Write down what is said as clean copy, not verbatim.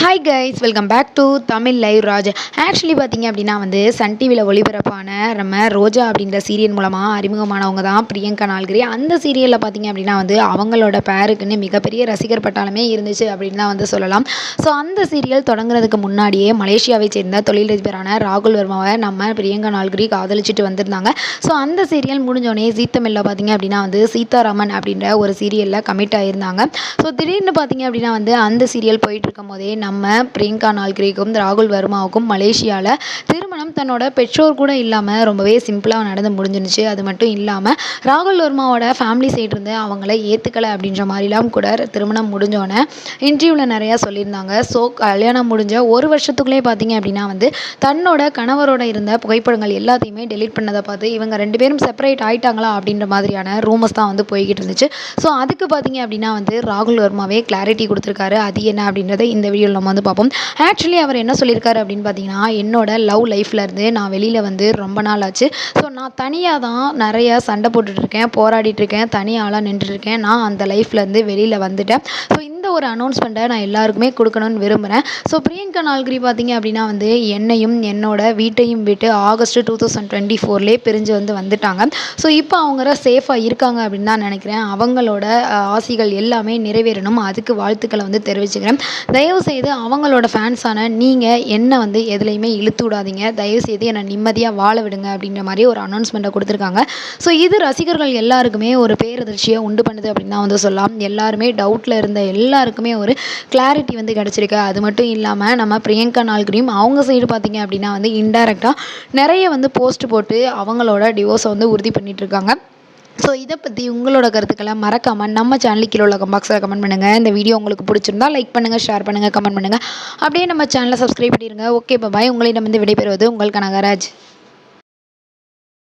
Hi guys, welcome back to Tamil live Raj. Actually பார்த்தீங்க அப்படின்னா Sun டிவியில் ஒளிபரப்பான நம்ம ரோஜா அப்படின்ற சீரியல் மூலமாக அறிமுகமானவங்க தான் பிரியங்கா நால்கிரி. அந்த சீரியலில் பார்த்தீங்க அப்படின்னா அவங்களோட பேருக்குன்னு மிகப்பெரிய ரசிகர் பட்டாளமே இருந்துச்சு அப்படின்னு தான் சொல்லலாம். ஸோ அந்த சீரியல் தொடங்குறதுக்கு முன்னாடியே மலேசியாவை சேர்ந்த தொழிலதிபரான ராகுல் வர்மாவை நம்ம பிரியங்கா நால்கிரி காதலிச்சுட்டு வந்திருந்தாங்க. ஸோ அந்த சீரியல் முடிஞ்சோடனே ஜீ தமிழில் பார்த்தீங்க அப்படின்னா சீதாராமன் அப்படின்ற ஒரு சீரியலில் கமிட் ஆகியிருந்தாங்க. ஸோ திடீர்னு பார்த்தீங்க அப்படின்னா அந்த சீரியல் போயிட்டு இருக்கும் போதே நம்ம பிரியங்கா நால்கிரிக்கும் ராகுல் வர்மாவுக்கும் மலேசியாவில் திருமணம் தன்னோட பெற்றோர் கூட இல்லாமல் ரொம்பவே சிம்பிளாக நடந்து முடிஞ்சிருந்துச்சு. அது மட்டும் இல்லாமல் ராகுல் வர்மாவோட ஃபேமிலி சைடு இருந்து அவங்கள ஏற்றுக்கலை அப்படின்ற மாதிரிலாம் கூட திருமணம் முடிஞ்சோன்னே இன்டர்வியூவில் நிறையா சொல்லியிருந்தாங்க. ஸோ கல்யாணம் முடிஞ்ச ஒரு வருஷத்துக்குள்ளே பார்த்தீங்க அப்படின்னா தன்னோட கணவரோட இருந்த புகைப்படங்கள் எல்லாத்தையுமே டெலீட் பண்ணதை பார்த்து இவங்க ரெண்டு பேரும் செப்பரேட் ஆகிட்டாங்களா அப்படின்ற மாதிரியான ரூமர்ஸ் தான் போய்கிட்டு இருந்துச்சு. ஸோ அதுக்கு பார்த்தீங்க அப்படின்னா ராகுல் வர்மாவே கிளாரிட்டி கொடுத்துருக்காரு. அது என்ன அப்படின்றத இந்த வீடியோவில் நம்ம பார்ப்போம். ஆக்சுவலி அவர் என்ன சொல்லியிருக்காரு அப்படின்னு பார்த்தீங்கன்னா, என்னோட லவ் லைஃப்லேருந்து நான் வெளியில் ரொம்ப நாள் ஆச்சு. ஸோ நான் தனியாக தான் நிறையா சண்டை போட்டுட்ருக்கேன், போராடிட்டுருக்கேன், தனியாளாக நின்றுருக்கேன். நான் அந்த லைஃப்லேருந்து வெளியில் வந்துட்டேன். ஸோ இந்த ஒரு அனௌன்ஸ்மெண்ட்டை நான் எல்லாருக்குமே கொடுக்கணும்னு விரும்புகிறேன். ஸோ பிரியங்கா நால்கிரி பார்த்தீங்க அப்படின்னா என்னையும் என்னோட வீட்டையும் விட்டு ஆகஸ்ட் 2024 பிரிஞ்சு வந்துட்டாங்க. ஸோ இப்போ அவங்க சேஃபாக இருக்காங்க அப்படின்னு தான் நினைக்கிறேன். அவங்களோட ஆசைகள் எல்லாமே நிறைவேறணும். அதுக்கு வாழ்த்துக்களை தெரிவிச்சுக்கிறேன். தயவுசெய்து அவங்களோட ஃபேன்ஸான நீங்கள் என்ன எதுலையுமே இழுத்து விடாதீங்க. தயவுசெய்து என்னை நிம்மதியாக வாழ விடுங்க அப்படின்ற மாதிரி ஒரு அனௌன்ஸ்மெண்ட்டை கொடுத்துருக்காங்க. ஸோ இது ரசிகர்கள் எல்லாருக்குமே ஒரு பேரதிர்ச்சியை உண்டு பண்ணுது அப்படின்னு தான் சொல்லலாம். எல்லாருமே டவுட்டில் இருந்த எல்லாருக்குமே ஒரு கிளாரிட்டி கிடச்சிருக்கு. அது மட்டும் இல்லாமல் நம்ம பிரியங்கா நால்கிரியும் அவங்க சைடு பார்த்தீங்க அப்படின்னா இன்டைரக்டாக நிறைய போஸ்ட் போட்டு அவங்களோட டிவோர்ஸை உறுதி பண்ணிகிட்ருக்காங்க. ஸோ இதை பற்றி உங்களோட கருத்துக்களை மறக்காமல் நம்ம சேனலுக்கு கீழே உள்ள பாக்ஸில் கமெண்ட் பண்ணுங்கள். இந்த வீடியோ உங்களுக்கு பிடிச்சிருந்தா லைக் பண்ணுங்கள், ஷேர் பண்ணுங்கள், கமெண்ட் பண்ணுங்கள். அப்படியே நம்ம சேனலை சப்ஸ்கிரைப் பண்ணிடுங்க. Okay bye. உங்களிடம் விடைபெறுவது உங்கள் கனகராஜ்.